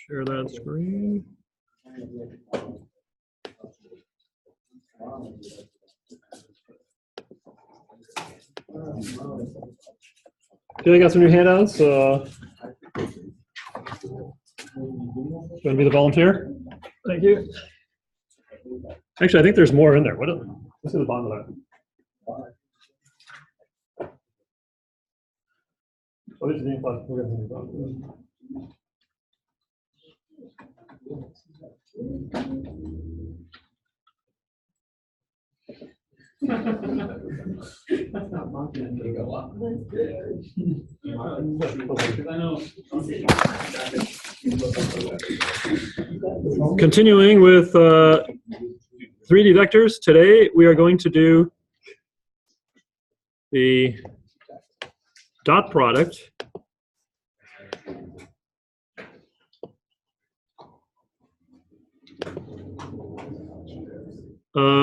Share that screen. Okay, I got some new handouts. You want to be the volunteer? Thank you. Actually, I think there's more in there. Let's see the bottom of that. Oh, this is the class. Continuing with 3D vectors, today we are going to do the dot product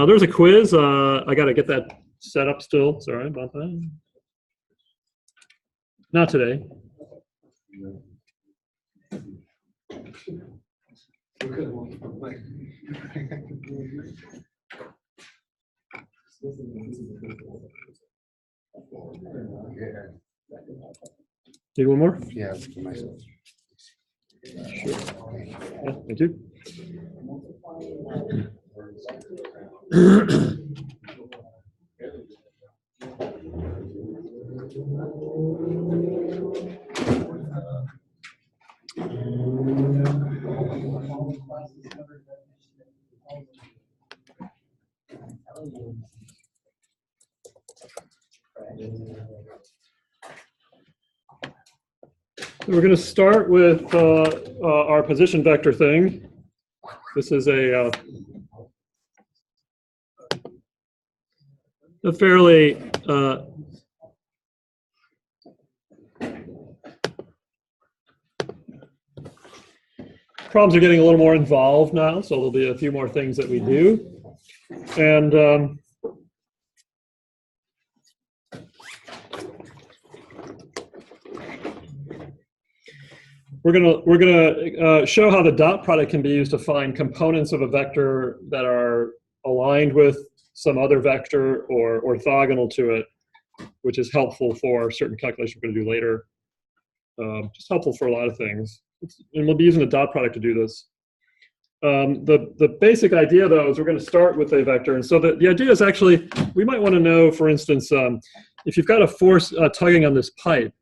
there's a quiz. I got to get that set up still. Sorry about that. Not today. Need one more? Yeah, for myself. Sure. Yeah, thank you. We're going to start with our position vector thing. This is a fairly problems are getting a little more involved now, so there'll be a few more things that we do. And we're gonna show how the dot product can be used to find components of a vector that are aligned with some other vector or orthogonal to it, which is helpful for certain calculations we're going to do later. Just helpful for a lot of things. And we'll be using the dot product to do this. The basic idea, though, is we're going to start with a vector. And so the idea is actually, we might want to know, for instance, if you've got a force tugging on this pipe,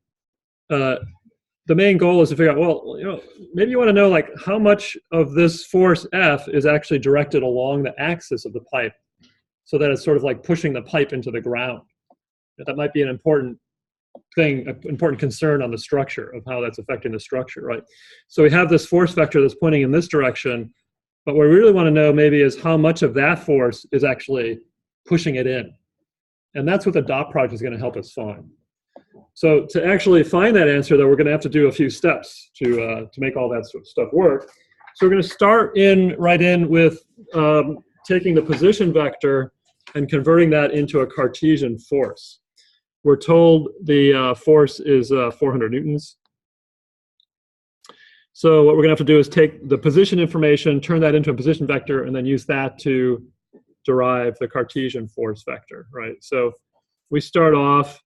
the main goal is to figure out, well, you know, maybe you want to know like how much of this force F is actually directed along the axis of the pipe, so that it's sort of like pushing the pipe into the ground. That might be an important thing, an important concern on the structure of how that's affecting the structure, right? So we have this force vector that's pointing in this direction, but what we really want to know maybe is how much of that force is actually pushing it in. And that's what the dot product is going to help us find. So to actually find that answer, though, we're going to have to do a few steps to make all that sort of stuff work. So we're going to start right in with taking the position vector and converting that into a Cartesian force. We're told the force is 400 newtons. So what we're going to have to do is take the position information, turn that into a position vector, and then use that to derive the Cartesian force vector, right? So we start off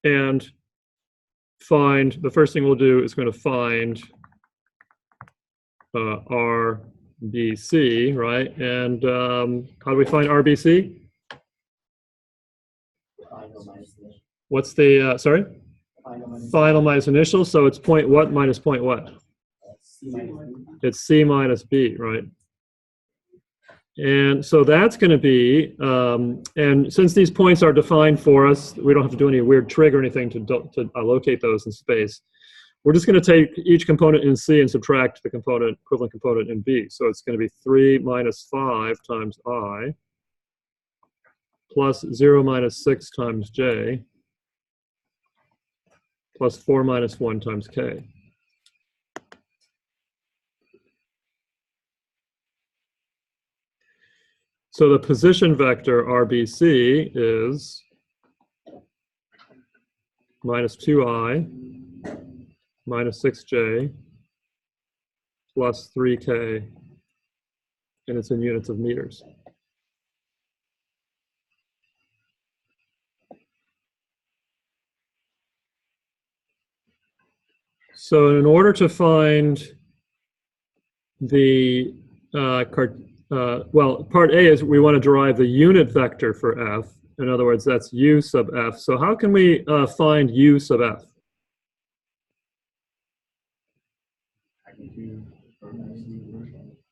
and find, the first thing we'll do is going to find RBC, right? And how do we find RBC? What's the, sorry? Final minus initial, so it's point what minus point what? It's C minus B, right? And so that's going to be, and since these points are defined for us, we don't have to do any weird trig or anything to locate those in space. We're just going to take each component in C and subtract the equivalent component in B. So it's going to be 3 minus 5 times I plus 0 minus 6 times J plus 4 minus 1 times K. So the position vector RBC is minus 2I minus 6J plus 3k, and it's in units of meters. So in order to find the, well, part A is we want to derive the unit vector for f. In other words, that's u sub f. So how can we find u sub f?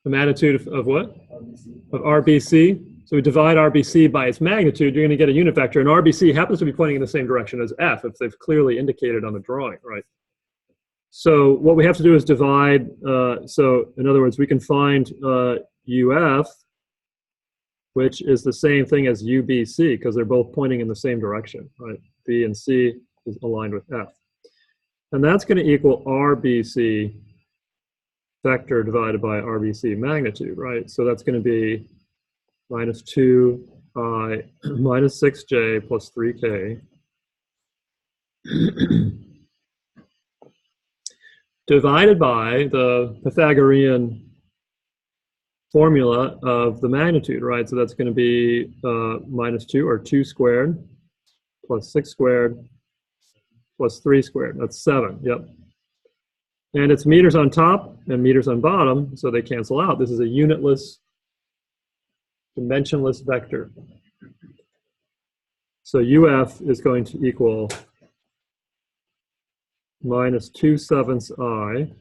The magnitude of what? Of RBC. So we divide RBC by its magnitude, you're going to get a unit vector. And RBC happens to be pointing in the same direction as f, if they've clearly indicated on the drawing, right? So what we have to do is divide. So in other words, we can find UF, which is the same thing as UBC, because they're both pointing in the same direction, right? B and C is aligned with F. And that's going to equal RBC vector divided by RBC magnitude, right? So that's going to be minus 2I minus 6J plus 3K divided by the Pythagorean formula of the magnitude, right? So that's going to be minus 2, or 2 squared, plus 6 squared, plus 3 squared. That's 7, yep. And it's meters on top and meters on bottom, so they cancel out. This is a unitless, dimensionless vector. So UF is going to equal minus 2/7 I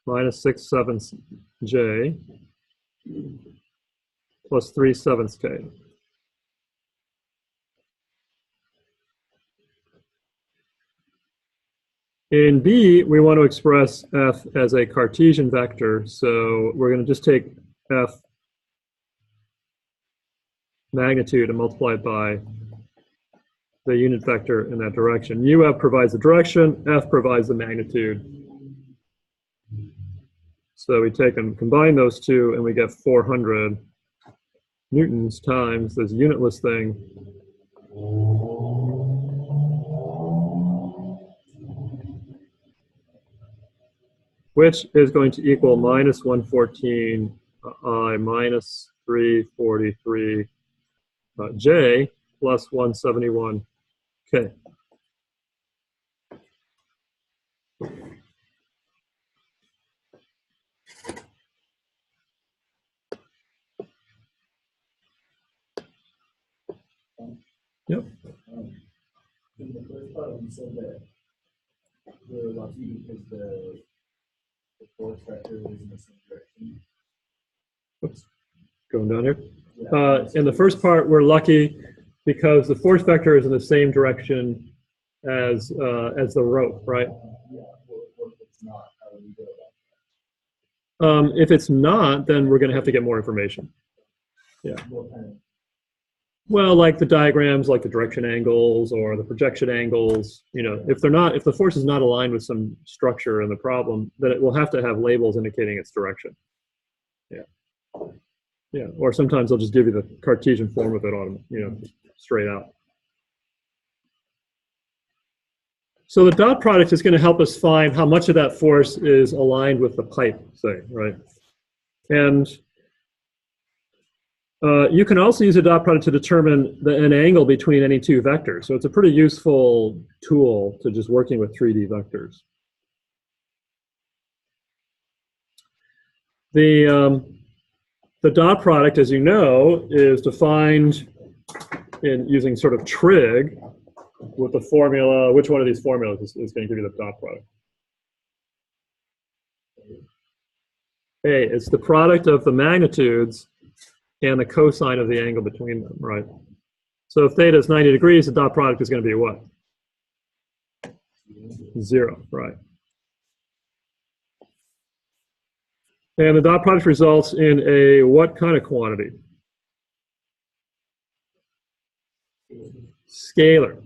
minus 6/7 J plus 3/7 K. In B, we want to express F as a Cartesian vector, so we're going to just take F magnitude and multiply it by the unit vector in that direction. UF provides the direction, F provides the magnitude. So we take and combine those two, and we get 400 newtons times this unitless thing. Which is going to equal minus 114 I minus 343 J plus 171 K. Yep. In the first part, you said that we're lucky because the force vector is in the same direction. Oops. Going down here. In the first part, we're lucky because the force vector is in the same direction as the rope, right? Yeah. What if it's not? How do we go about that? If it's not, then we're going to have to get more information. Yeah. What kind of? Well, like the diagrams, like the direction angles or the projection angles, you know, if the force is not aligned with some structure in the problem, then it will have to have labels indicating its direction. Yeah. Yeah. Or sometimes they'll just give you the Cartesian form of it on, you know, straight out. So the dot product is going to help us find how much of that force is aligned with the pipe, say, right? And you can also use a dot product to determine an angle between any two vectors. So it's a pretty useful tool to just working with 3D vectors. The dot product, as you know, is defined in using sort of trig with the formula. Which one of these formulas is going to give you the dot product? A, it's the product of the magnitudes and the cosine of the angle between them, right? So if theta is 90 degrees, the dot product is going to be what? 0, right? And the dot product results in a what kind of quantity? Scalar.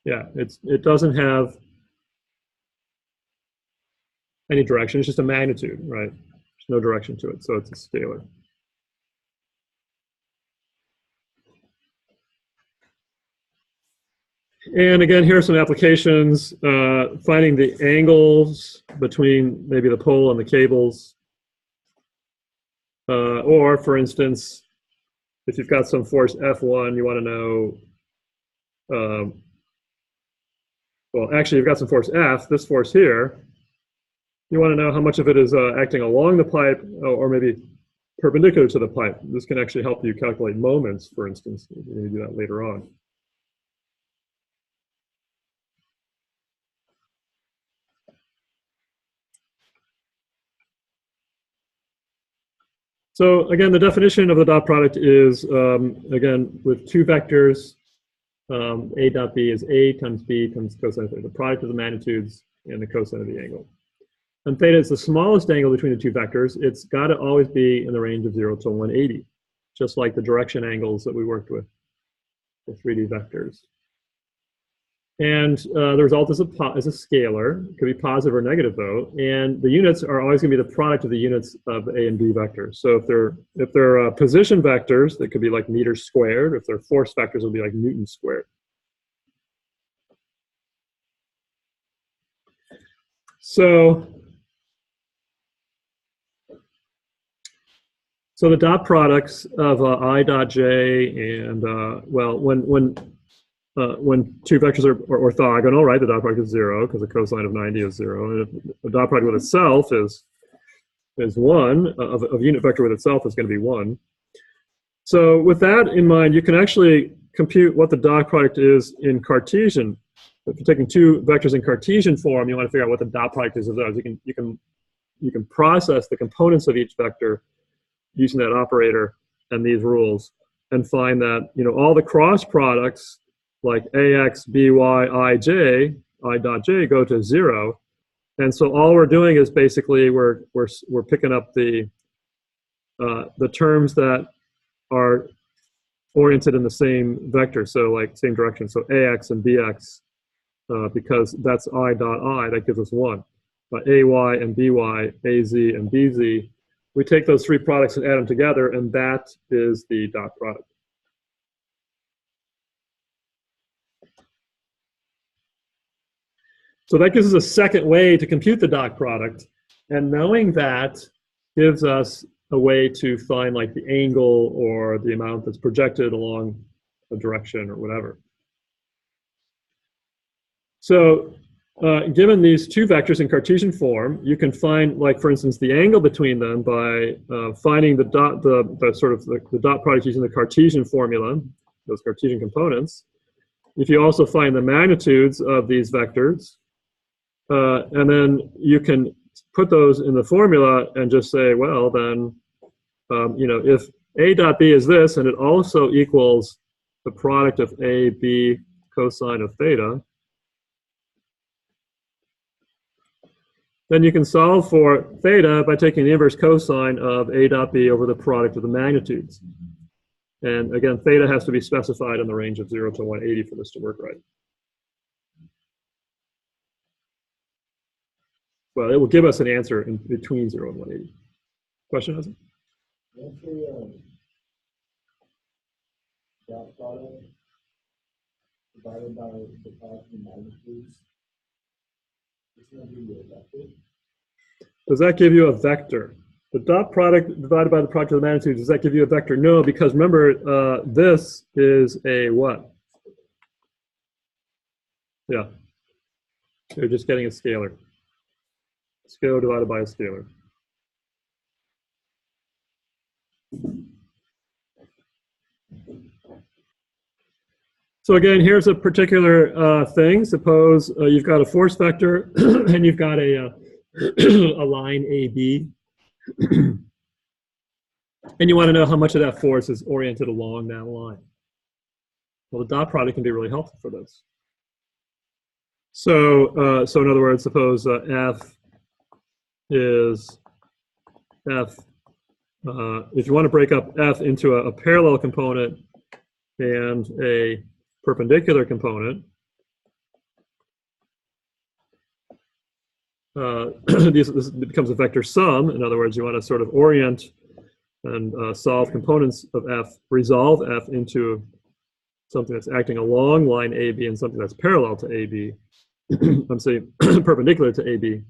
Yeah, it doesn't have any direction. It's just a magnitude, right? There's no direction to it, so it's a scalar. And again, here are some applications, finding the angles between maybe the pole and the cables. Or, for instance, if you've got some force F1, you want to know, well, actually, you've got some force F, this force here. You want to know how much of it is acting along the pipe or maybe perpendicular to the pipe. This can actually help you calculate moments, for instance. We're going to do that later on. So again, the definition of the dot product is, again, with two vectors, A dot B is A times B times cosine of theta, the product of the magnitudes and the cosine of the angle. And theta is the smallest angle between the two vectors. It's got to always be in the range of 0 to 180, just like the direction angles that we worked with for 3D vectors. And the result is a scalar. It could be positive or negative, though. And the units are always going to be the product of the units of A and B vectors. So if they're position vectors, that could be like meters squared. If they're force vectors, it'll be like newtons squared. So the dot products of I dot j and well, when two vectors are orthogonal, right, the dot product is 0 because the cosine of 90 is 0, and if the dot product with itself is 1, of unit vector with itself is going to be 1. So with that in mind, you can actually compute what the dot product is in Cartesian. If you're taking two vectors in Cartesian form, you want to figure out what the dot product is of those. You can process the components of each vector using that operator and these rules, and find that all the cross products like ax, by, ij, I dot j go to 0, and so all we're doing is basically we're picking up the terms that are oriented in the same vector, so like same direction. So ax and bx, because that's I dot I, that gives us 1. Ay and by, az and bz. We take those three products and add them together, and that is the dot product. So that gives us a second way to compute the dot product, and knowing that gives us a way to find like the angle or the amount that's projected along a direction or whatever. So given these two vectors in Cartesian form, you can find, like, for instance, the angle between them by finding the dot product using the Cartesian formula, those Cartesian components. If you also find the magnitudes of these vectors, and then you can put those in the formula and just say, well, then, if A dot B is this, and it also equals the product of A, B cosine of theta, then you can solve for theta by taking the inverse cosine of A dot B over the product of the magnitudes. And again, theta has to be specified in the range of 0 to 180 for this to work right. Well, it will give us an answer in between 0 and 180. Question, Hassan? What's the dot product divided by the product of magnitudes? It's going to give you a vector. Does that give you a vector? The dot product divided by the product of the magnitudes, does that give you a vector? No, because remember, this is a what? Yeah. You're just getting a scalar. Scalar divided by a scalar. So again, here's a particular thing. Suppose you've got a force vector and you've got a line AB. And you want to know how much of that force is oriented along that line. Well, the dot product can be really helpful for this. So, so in other words, suppose F is F. If you want to break up F into a parallel component and a perpendicular component, this becomes a vector sum. In other words, you want to sort of orient and solve components of F, resolve F into something that's acting along line AB and something that's parallel to AB. I'm saying perpendicular to AB.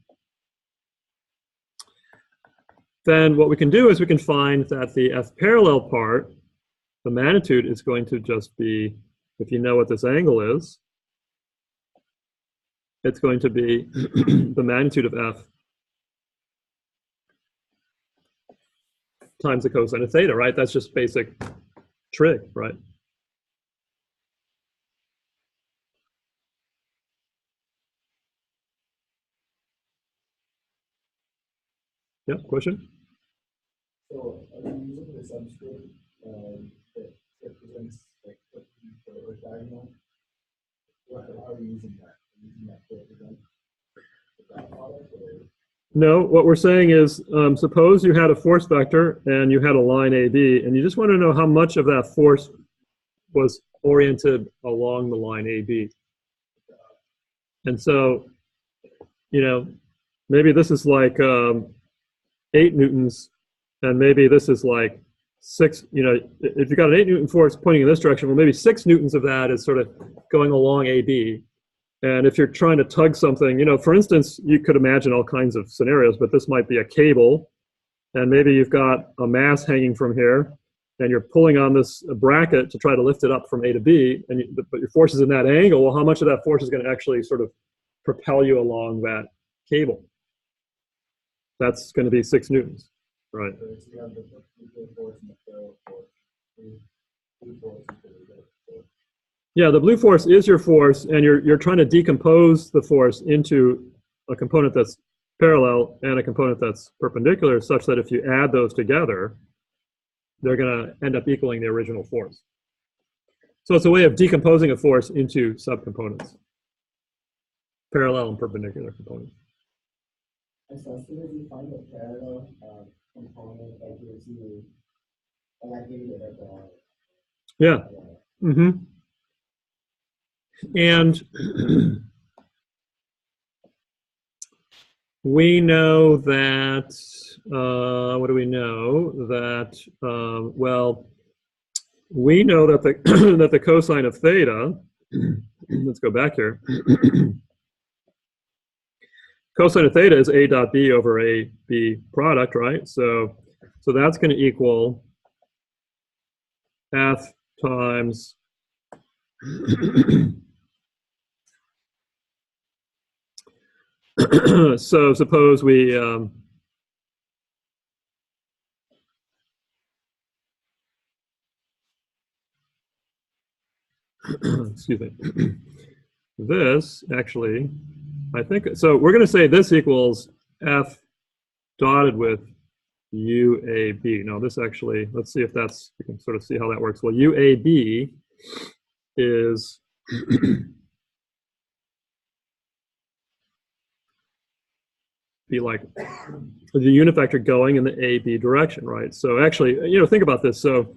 Then what we can do is we can find that the F parallel part, the magnitude is going to just be, if you know what this angle is, it's going to be the magnitude of F times the cosine of theta, right? That's just basic trig, right? Yeah, question? So are you using the subscript that represents like or diagonal? How are you using that? Are you using that to represent the dot product or? No, what we're saying is, suppose you had a force vector and you had a line AB, and you just want to know how much of that force was oriented along the line AB. And so, you know, maybe this is like 8 newtons, and maybe this is like 6, you know, if you've got an 8 Newton force pointing in this direction, well, maybe 6 newtons of that is sort of going along AB. And if you're trying to tug something, you know, for instance, you could imagine all kinds of scenarios, but this might be a cable, and maybe you've got a mass hanging from here, and you're pulling on this bracket to try to lift it up from A to B, and but your force is in that angle. Well, how much of that force is going to actually sort of propel you along that cable? That's going to be 6 newtons, right? So you have the force and the parallel force. Blue force is the Yeah, the blue force is your force, and you're trying to decompose the force into a component that's parallel and a component that's perpendicular, such that if you add those together, they're going to end up equaling the original force. So it's a way of decomposing a force into subcomponents, parallel and perpendicular components. And so as soon as you find a parallel component that gives you, and that gives you the Yeah. Mm-hmm. And we know that, what do we know? That, well, we know that the, that the cosine of theta, let's go back here. Cosine of theta is A dot B over A B product, right? So that's going to equal F times so suppose we excuse me. This actually, I think, so we're going to say this equals F dotted with UAB. No, this actually, let's see if that's, you can sort of see how that works. Well, UAB is be like the unit vector going in the AB direction, right? So actually, you know, think about this. So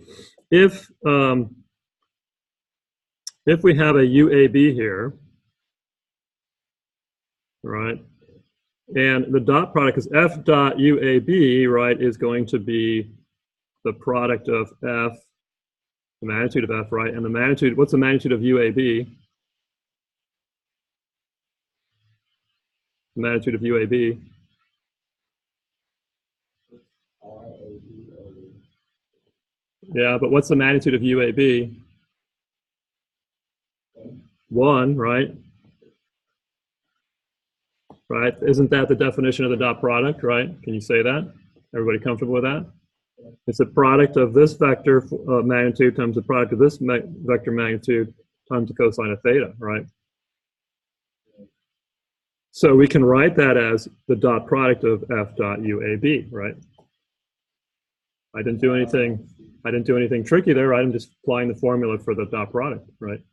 if we have a UAB here, right, and the dot product is F dot UAB, right, is going to be the product of F, the magnitude of F, right, and the magnitude, what's the magnitude of UAB? The magnitude of UAB. Yeah, but what's the magnitude of UAB? 1, right? Right? Isn't that the definition of the dot product, right? Can you say that? Everybody comfortable with that? It's the product of this vector magnitude times the product of this vector magnitude times the cosine of theta, right? So we can write that as the dot product of F dot UAB, right? I didn't do anything tricky there, right? I'm just applying the formula for the dot product, right?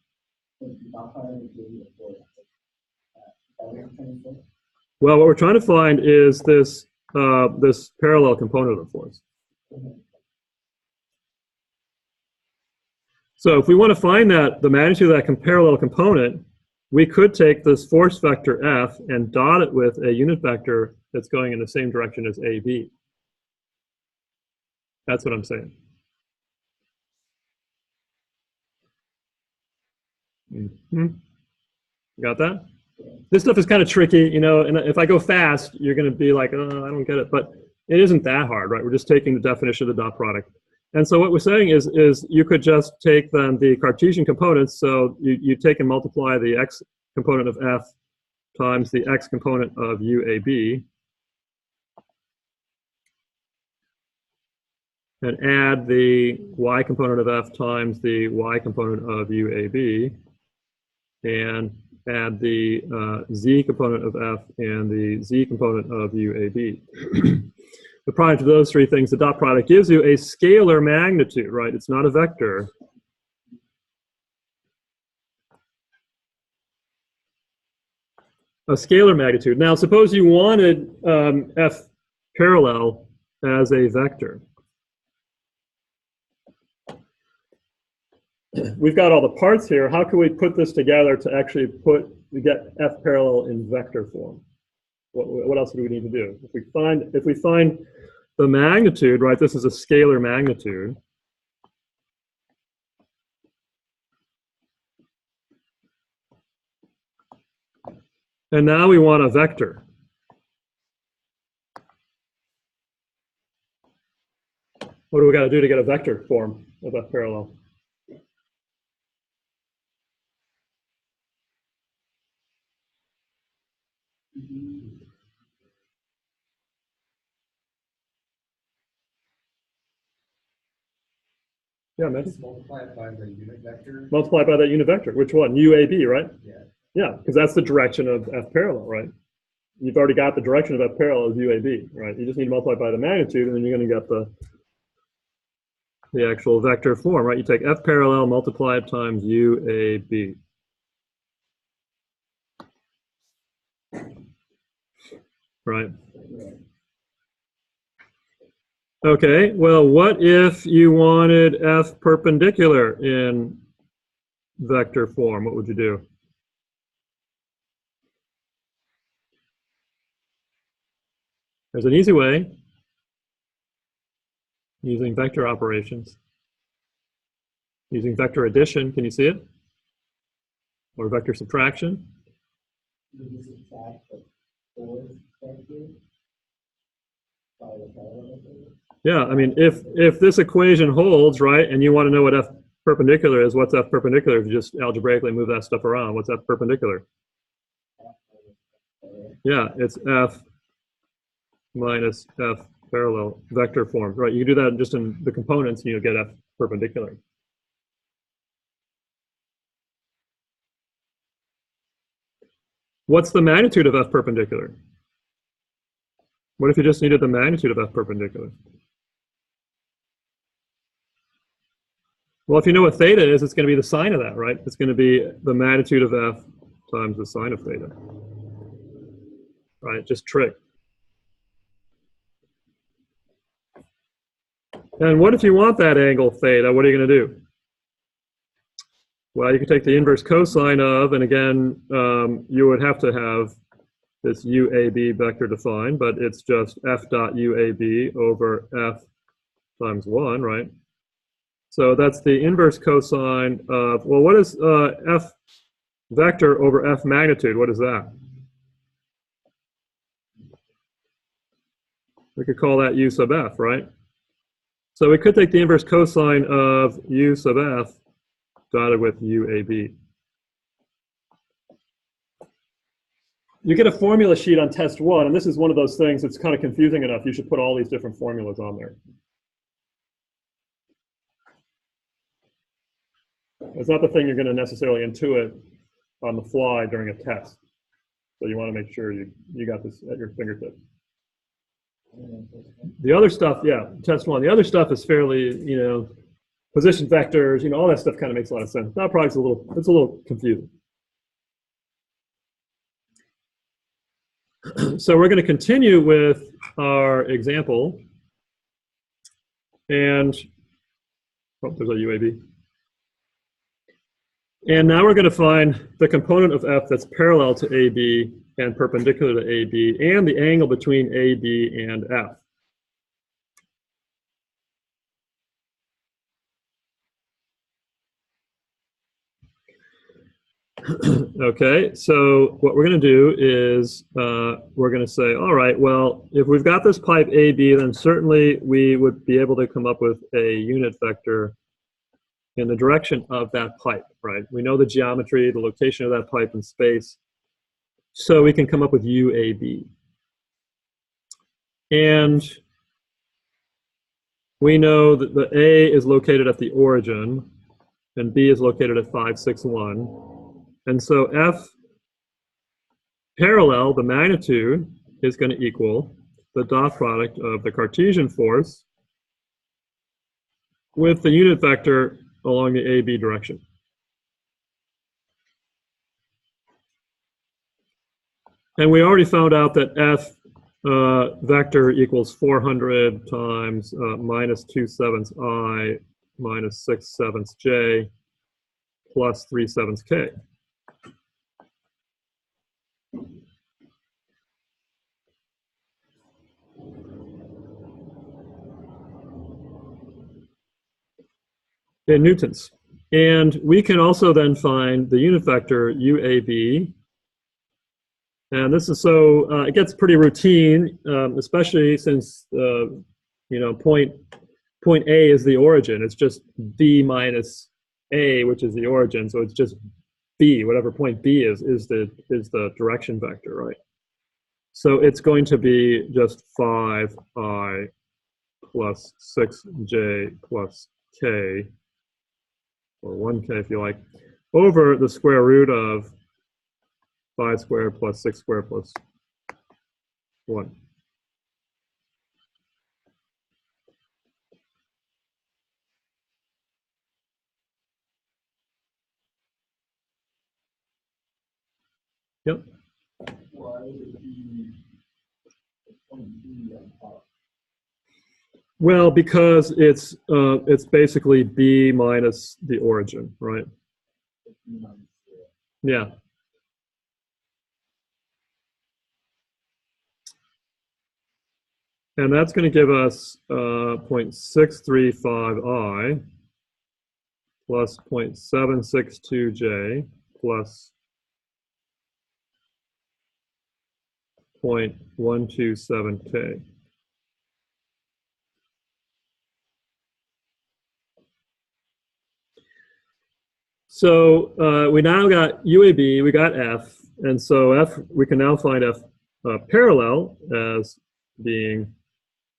Well, what we're trying to find is this this parallel component of the force. So if we want to find that, the magnitude of that parallel component, we could take this force vector F and dot it with a unit vector that's going in the same direction as AB. That's what I'm saying. Got that? This stuff is kind of tricky, you know, and if I go fast, you're going to be like, oh, I don't get it. But it isn't that hard, right? We're just taking the definition of the dot product. And so what we're saying is you could just take then the Cartesian components. So you take and multiply the x component of f times the x component of UAB. And add the y component of f times the y component of UAB. And add the z component of f and the z component of UAB. The product of those three things, the dot product, gives you a scalar magnitude, right? It's not a vector. A scalar magnitude. Now, suppose you wanted f parallel as a vector. We've got all the parts here. How can we put this together to actually get f parallel in vector form? What else do we need to do? If we find the magnitude, right? This is a scalar magnitude. And now we want a vector. What do we got to do to get a vector form of f parallel? Yeah, man. Just multiply it by the unit vector. Multiply by that unit vector. Which one? UAB, right? Yeah. Yeah, because that's the direction of f parallel, right? You've already got the direction of f parallel as UAB, right? You just need to multiply by the magnitude, and then you're going to get the actual vector form, right? You take f parallel, multiply it times UAB. Right? Okay, well, what if you wanted f perpendicular in vector form? What would you do? There's an easy way using vector operations. Using vector addition, can you see it? Or vector subtraction? Yeah, I mean, if this equation holds, right, and you want to know what f perpendicular is, what's f perpendicular? If you just algebraically move that stuff around, what's f perpendicular? Yeah, it's f minus f parallel vector form, right? You can do that just in the components, and you'll get f perpendicular. What's the magnitude of f perpendicular? What if you just needed the magnitude of f perpendicular? Well, if you know what theta is, it's going to be the sine of that, right? It's going to be the magnitude of f times the sine of theta. Right, just trick. And what if you want that angle theta? What are you going to do? Well, you can take the inverse cosine of, and again, you would have to have this UAB vector defined, but it's just f dot UAB over f times 1, right? So that's the inverse cosine of, well, what is f vector over f magnitude? What is that? We could call that u sub f, right? So we could take the inverse cosine of u sub f dotted with UAB. You get a formula sheet on test 1, and this is one of those things that's kind of confusing enough. You should put all these different formulas on there. It's not the thing you're going to necessarily intuit on the fly during a test. So you want to make sure you got this at your fingertips. The other stuff, yeah, test 1. The other stuff is fairly, you know, position vectors, you know, all that stuff kind of makes a lot of sense. Dot product's it's a little confusing. So we're going to continue with our example. And, oh, there's a UAB. And now we're going to find the component of f that's parallel to AB and perpendicular to AB, and the angle between AB and f. Okay, so what we're going to do is we're going to say, all right, well, if we've got this pipe AB, then certainly we would be able to come up with a unit vector in the direction of that pipe, right? We know the geometry, the location of that pipe in space, so we can come up with UAB. And we know that the A is located at the origin, and B is located at 5, 6, 1. And so F parallel, the magnitude, is going to equal the dot product of the Cartesian force with the unit vector along the AB direction. And we already found out that F vector equals 400 times minus 2/7 I minus 6/7 J plus 3/7 K. In newtons. And we can also then find the unit vector UAB. And this is so, it gets pretty routine, especially since, point A is the origin. It's just B minus A, which is the origin. So it's just B, whatever point B is the direction vector, right? So it's going to be just 5I plus 6J plus K, or 1K if you like, over the square root of 5 squared plus 6 squared plus 1. Yep. Why would it be the point B on top? Well, because it's basically B minus the origin, right? Yeah. And that's going to give us 0.635I plus 0.762J plus 0.127K. So we now got UAB, we got F, and so F, we can now find F parallel as being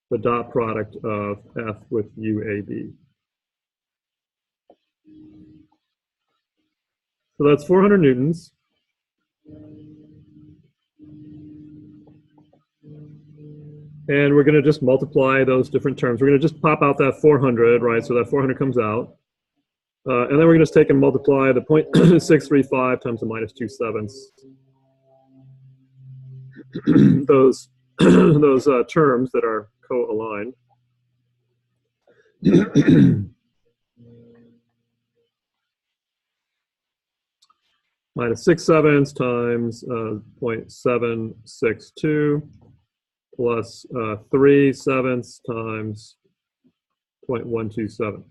the dot product of F with UAB. So that's 400 newtons. And we're going to just multiply those different terms. We're going to just pop out that 400, right? So that 400 comes out. And then we're going to just take and multiply the 0.635 times the minus 2/7. those those terms that are co-aligned. Minus 6/7 times 0.762 plus 3/7 times 0.127.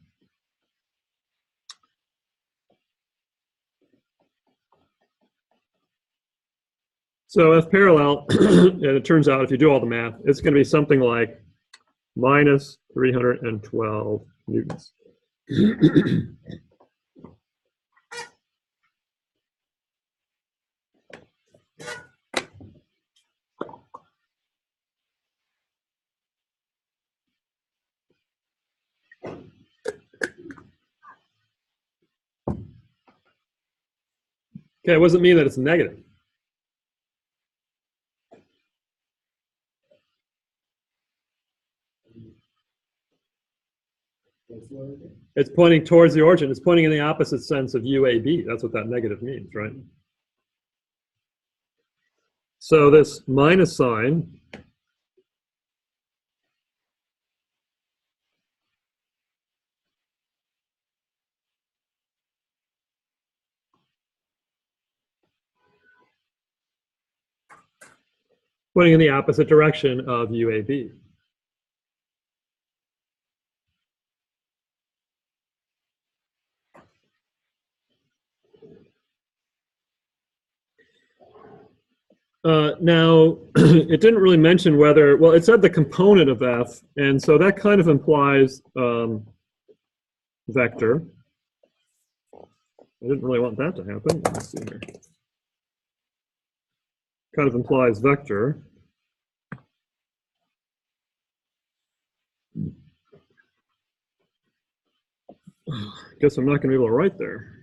So F parallel, and it turns out if you do all the math, it's going to be something like minus 312 newtons. Okay, what does it mean that it's negative? It's pointing towards the origin. It's pointing in the opposite sense of UAB. That's what that negative means, right? So this minus sign pointing in the opposite direction of UAB. Now, it didn't really mention whether, well, it said the component of f, and so that kind of implies vector. I didn't really want that to happen. Let's see here. Kind of implies vector. Guess I'm not going to be able to write there.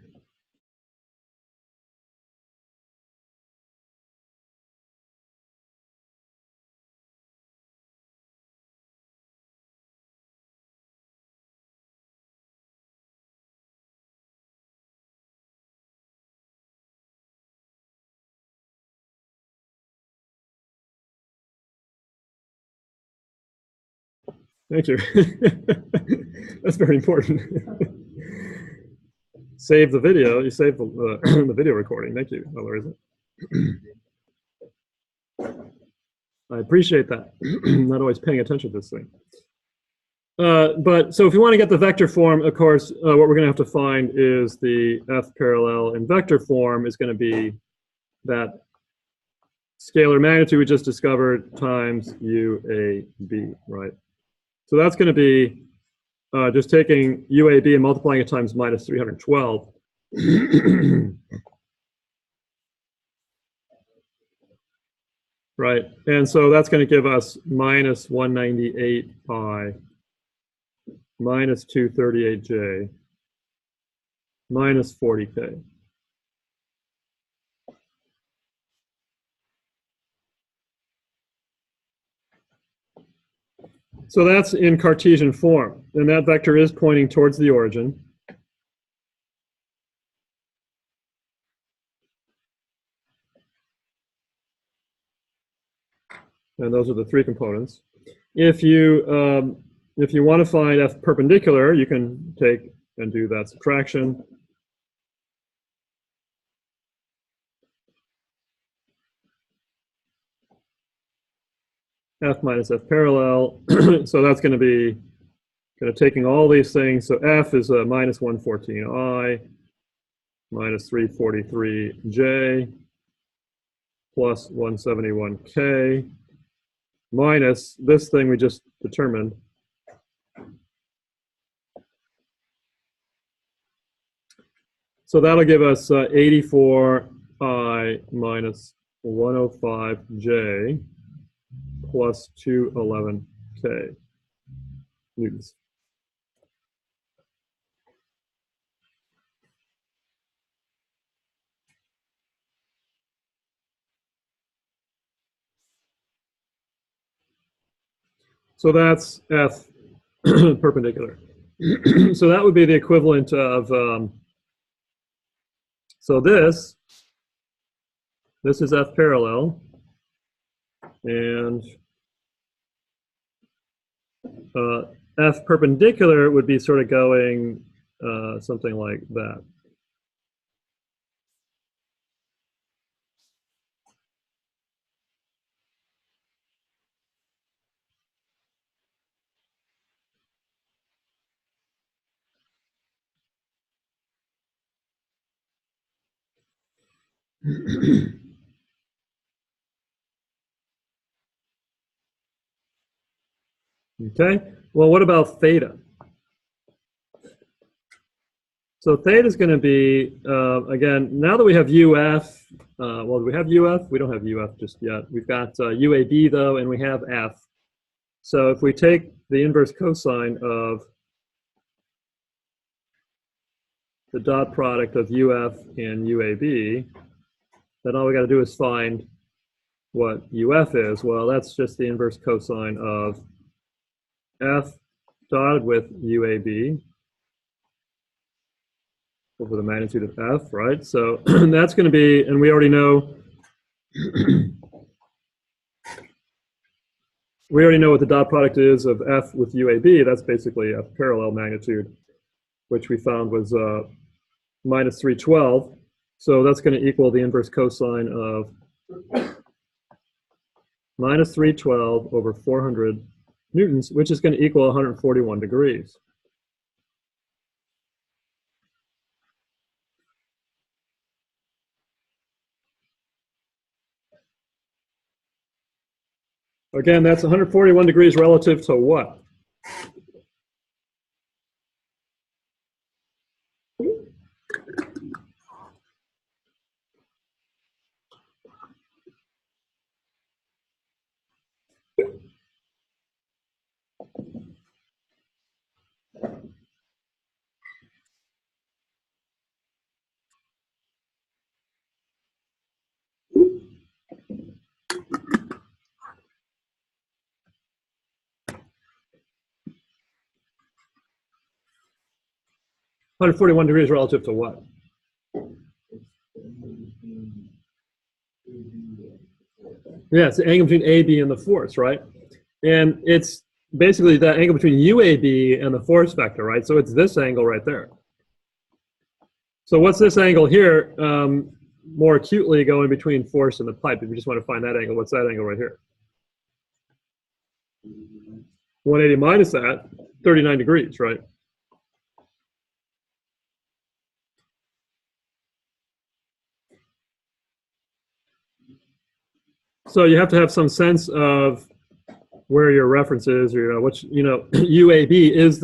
Thank you. That's very important. Save the video. You saved the, the video recording. Thank you. Oh, where is it? I appreciate that. Not always paying attention to this thing. But so if you want to get the vector form, of course, what we're going to have to find is the f parallel in vector form is going to be that scalar magnitude we just discovered times UAB, right? So that's going to be just taking UAB and multiplying it times minus 312. Right, and so that's going to give us minus 198 pi minus 238j minus 40k. So that's in Cartesian form, and that vector is pointing towards the origin. And those are the three components. If you want to find f perpendicular, you can take and do that subtraction. F minus f parallel. So that's going to be kind of taking all these things. So f is a minus 114i minus 343j plus 171k minus this thing we just determined. So that'll give us 84i minus 105j plus 211k newtons. So that's f perpendicular. So that would be the equivalent of, so this is f parallel, and f perpendicular would be sort of going something like that. Okay, well, what about theta? So theta is going to be, again, now that we have UF, well, do we have UF? We don't have UF just yet. We've got UAB, though, and we have F. So if we take the inverse cosine of the dot product of UF and UAB, then all we got to do is find what UF is. Well, that's just the inverse cosine of F dotted with UAB over the magnitude of F, right? So that's going to be, and we already know, we already know what the dot product is of F with UAB. That's basically F parallel magnitude, which we found was minus 312. So that's going to equal the inverse cosine of minus 312 over 400 newtons, which is going to equal 141 degrees. Again, that's 141 degrees relative to what? $141 degrees relative to what? Yeah, it's the angle between AB and the force, right? And it's basically the angle between UAB and the force vector, right? So it's this angle right there. So what's this angle here, more acutely going between force and the pipe? If you just want to find that angle, what's that angle right here? 180 minus that, 39 degrees, right? So you have to have some sense of where your reference is, or which UAB is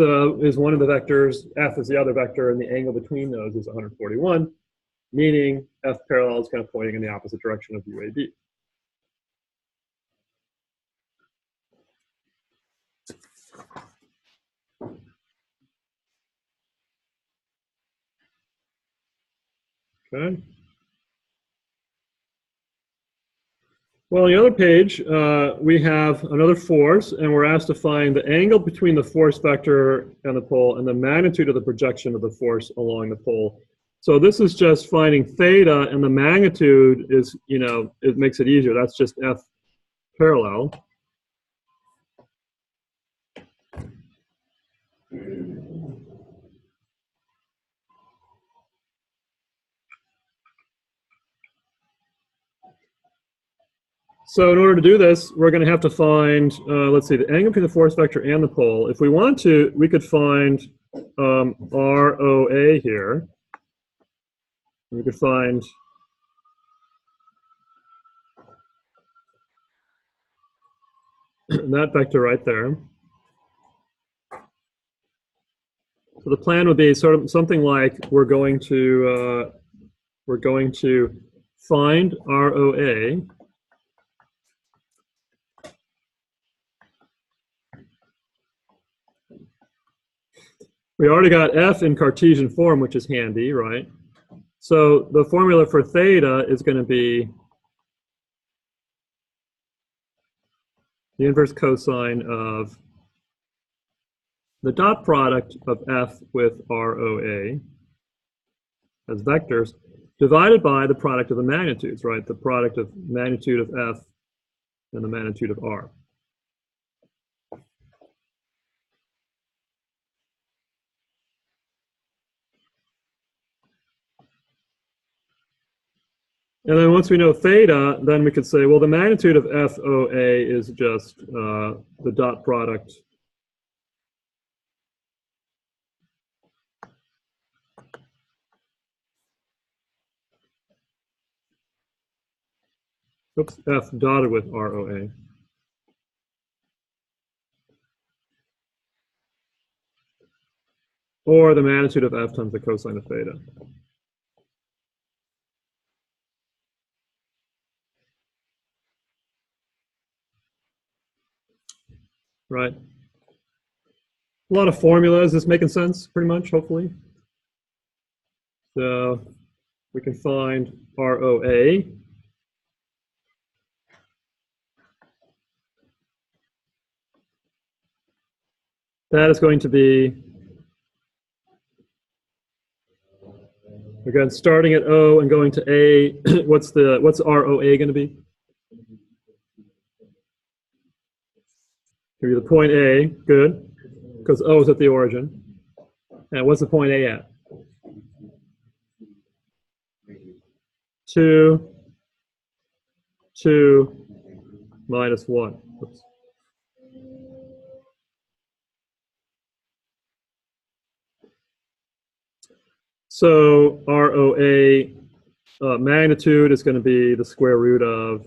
one of the vectors, F is the other vector, and the angle between those is 141, meaning F parallel is kind of pointing in the opposite direction of UAB. Okay. Well, on the other page, we have another force, and we're asked to find the angle between the force vector and the pole and the magnitude of the projection of the force along the pole. So this is just finding theta, and the magnitude is, it makes it easier. That's just F parallel. So in order to do this, we're going to have to find, let's see, the angle between the force vector and the pole. If we want to, we could find ROA here. We could find that vector right there. So the plan would be sort of something like we're going to find ROA. We already got F in Cartesian form, which is handy, right? So the formula for theta is going to be the inverse cosine of the dot product of F with ROA as vectors divided by the product of the magnitudes, right? The product of magnitude of F and the magnitude of R. And then once we know theta, then we could say, well, the magnitude of FOA is just the dot product F dotted with ROA. Or the magnitude of F times the cosine of theta. Right? A lot of formulas. Is this making sense, pretty much, hopefully? So we can find ROA. That is going to be, again, starting at O and going to A. what's ROA going to be? Give you the point A, good, because O is at the origin. And what's the point A at? 2, 2, minus 1. Oops. So ROA magnitude is going to be the square root of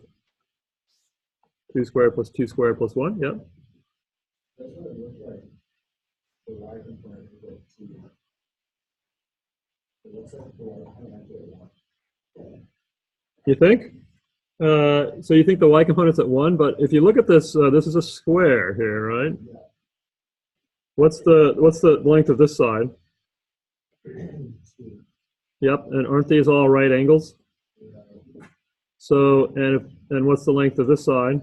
2 squared plus 2 squared plus 1, yep. That's what it looks like. The y component is at 2. It looks like the y component is at 1. You think? So you think the y component's at 1, but if you look at this, this is a square here, right? Yeah. What's the length of this side? 2. Yep, and aren't these all right angles? Yeah. So, and what's the length of this side?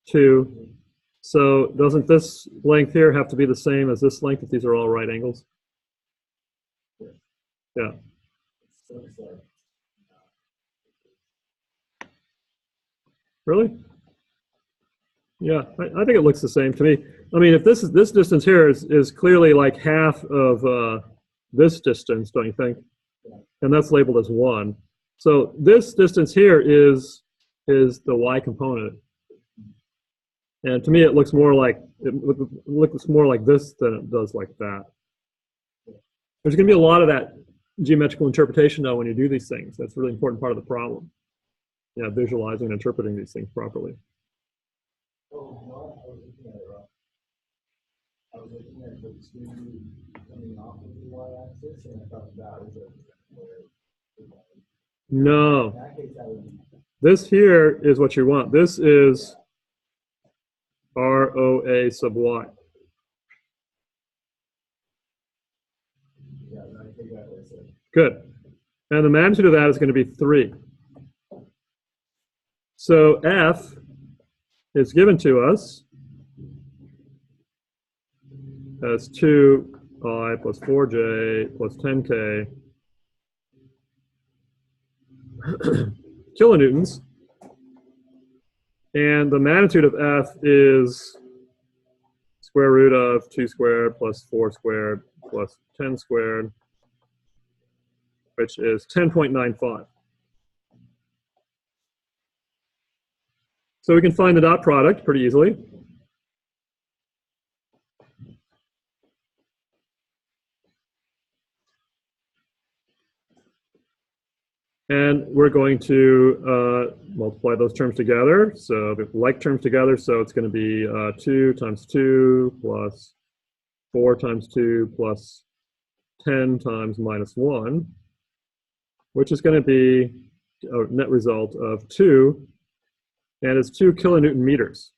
2. So doesn't this length here have to be the same as this length if these are all right angles? Yeah. So it's like, Really? Yeah, I think it looks the same to me. I mean, if this distance here is clearly like half of this distance, don't you think? And that's labeled as 1. So this distance here is the y component. And to me, it looks more like this than it does like that. There's going to be a lot of that geometrical interpretation though when you do these things. That's a really important part of the problem. Yeah, visualizing and interpreting these things properly. oh, no, I was looking at it wrong. I was looking at the 2 coming off of the y-axis, and I thought that was it. No, In that case, that would be. this here is what you want. This is ROA sub y. Yeah, I think that was it. Good. And the magnitude of that is going to be 3. So F is given to us as 2i plus 4j plus 10k kilonewtons. And the magnitude of F is square root of 2 squared plus 4 squared plus 10 squared, which is 10.95. So we can find the dot product pretty easily. And we're going to multiply those terms together. So the like terms together, so it's going to be 2 times 2 plus 4 times 2 plus 10 times minus 1, which is going to be a net result of 2, and it's 2 kilonewton meters.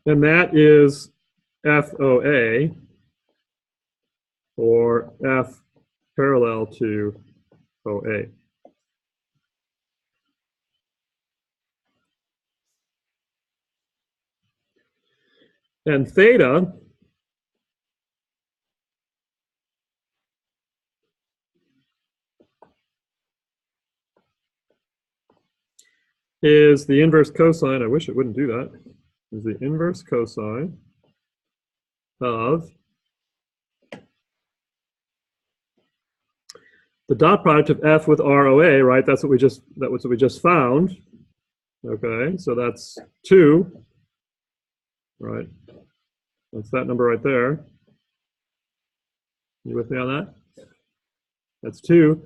And that is FOA, or F parallel to OA. And theta is the inverse cosine, I wish it wouldn't do that, is the inverse cosine of the dot product of F with ROA, right? That's what we just found. Okay, so that's 2, right? That's that number right there. You with me on that? That's 2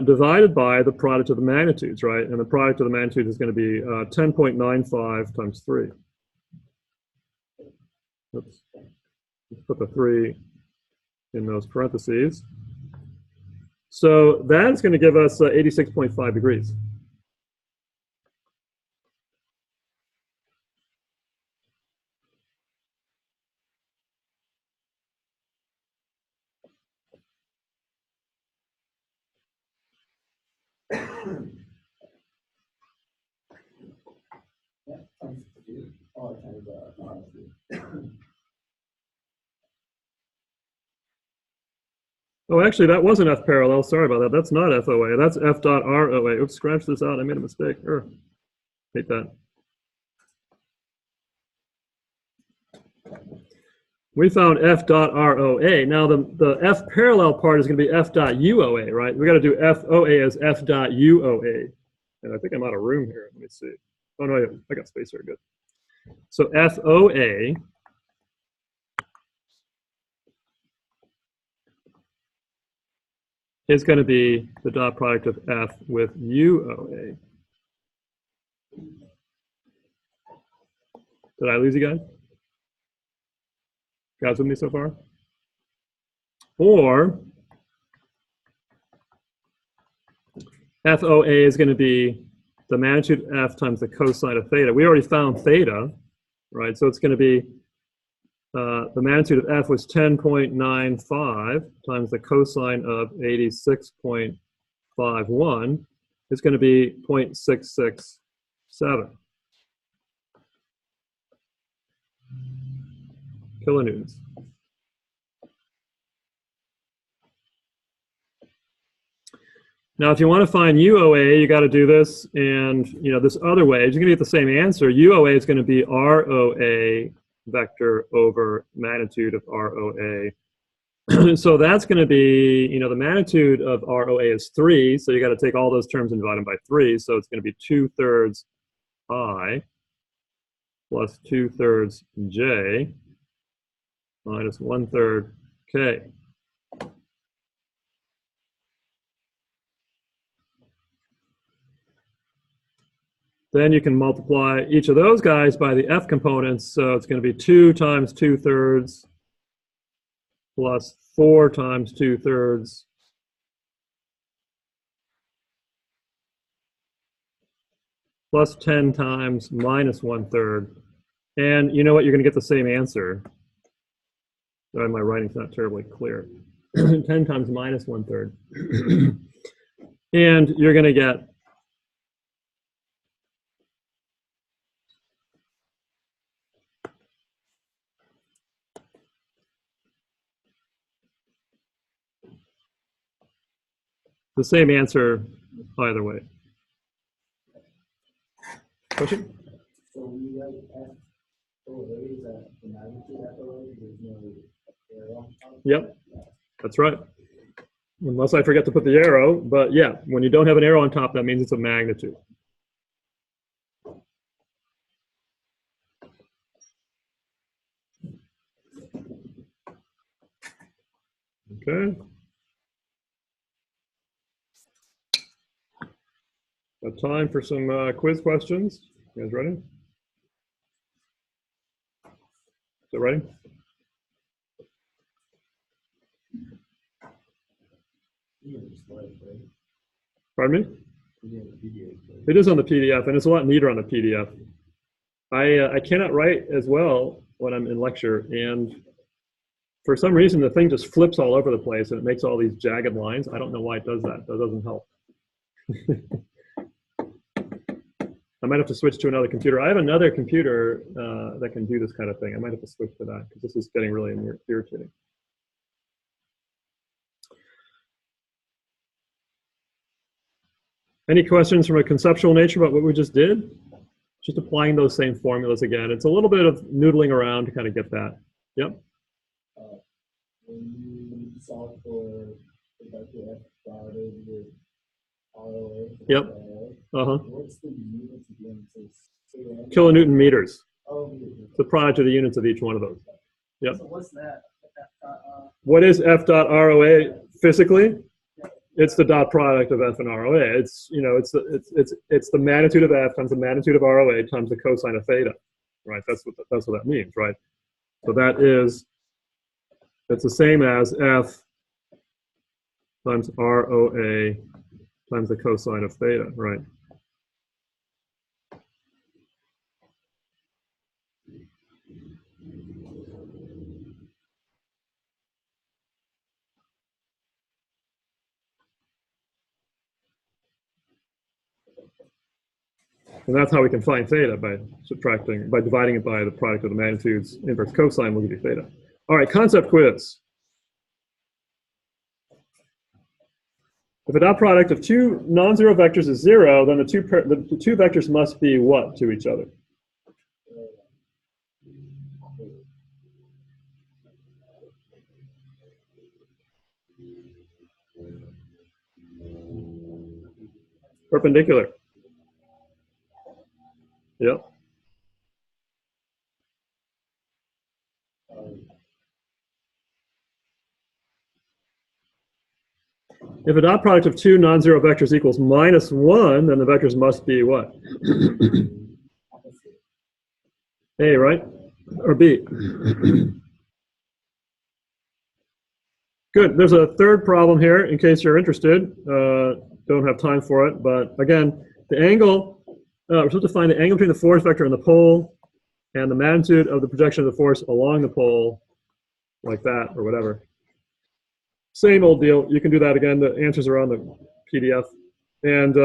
divided by the product of the magnitudes, right? And the product of the magnitudes is going to be 10.95 times 3. Oops. Let's put the 3 in those parentheses. So that's going to give us 86.5 degrees. Yeah, times 2. Oh, times Oh, actually, that wasn't F parallel. Sorry about that. That's not FOA. That's F dot ROA. Oops, scratch this out. I made a mistake. Hate that. We found F dot ROA. Now, the F parallel part is going to be F dot UOA, right? We got to do FOA as F dot UOA. And I think I'm out of room here. Let me see. Oh, no, I got space here. Good. So FOA is going to be the dot product of F with UOA. Did I lose you guys? Guys with me so far? Or FOA is going to be the magnitude F times the cosine of theta. We already found theta, right? So it's going to be the magnitude of F was 10.95 times the cosine of 86.51 is going to be 0.667 kilonewtons. Now, if you want to find UOA, you got to do this, and this other way. You're going to get the same answer. UOA is going to be ROA vector over magnitude of ROA. So that's going to be, the magnitude of ROA is 3, so you got to take all those terms and divide them by 3. So it's going to be 2/3 I plus 2/3 J minus 1/3 K. Then you can multiply each of those guys by the F components. So it's going to be 2 times 2/3 plus 4 times 2/3 plus 10 times minus 1/3. And you know what? You're going to get the same answer. Sorry, my writing's not terribly clear. 10 times minus 1/3. And you're going to get the same answer either way. Question? So we write FOA is that the magnitude FOA, there's no arrow on top? Yep, that's right. Unless I forget to put the arrow, but yeah, when you don't have an arrow on top, that means it's a magnitude. Okay. Got time for some quiz questions. You guys ready? Is it ready? Pardon me? It is on the PDF, and it's a lot neater on the PDF. I cannot write as well when I'm in lecture, and for some reason the thing just flips all over the place and it makes all these jagged lines. I don't know why it does that. That doesn't help. I might have to switch to another computer. I have another computer that can do this kind of thing. I might have to switch to that because this is getting really irritating. Any questions from a conceptual nature about what we just did? Just applying those same formulas again. It's a little bit of noodling around to kind of get that. Yep. When you solve for the vector F dotted with ROA. Yep. What's the units again? Kilonewton meters. Oh, meters. The product of the units of each one of those. Yep. So what's that? What is F dot ROA physically? It's the dot product of F and ROA. It's it's the magnitude of F times the magnitude of ROA times the cosine of theta, right? That's what that means, right? So it's the same as F times ROA times the cosine of theta, right? And that's how we can find theta, by dividing it by the product of the magnitudes inverse cosine will give you theta. All right, concept quiz. If a dot product of two non-zero vectors is 0, then the two vectors must be what to each other? Perpendicular. Yep. If a dot product of two non-zero vectors equals -1, then the vectors must be what? A, right? Or B? Good. There's a third problem here, in case you're interested. Don't have time for it, but again, the angle, we're supposed to find the angle between the force vector and the pole, and the magnitude of the projection of the force along the pole, like that, or whatever. Same old deal. You can do that again. The answers are on the PDF. And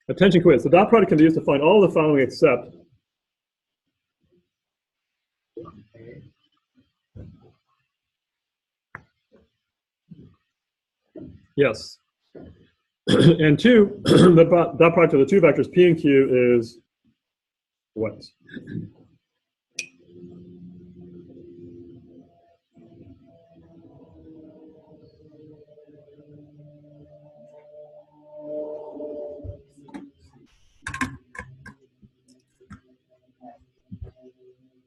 attention quiz. The dot product can be used to find all the following except. Yes. And two, the dot product of the two vectors P and Q is what?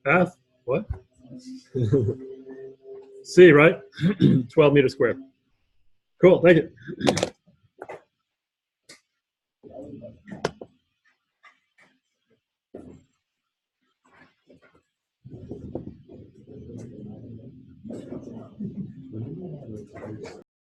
F? What? C, right? 12 meters squared. Cool, thank you.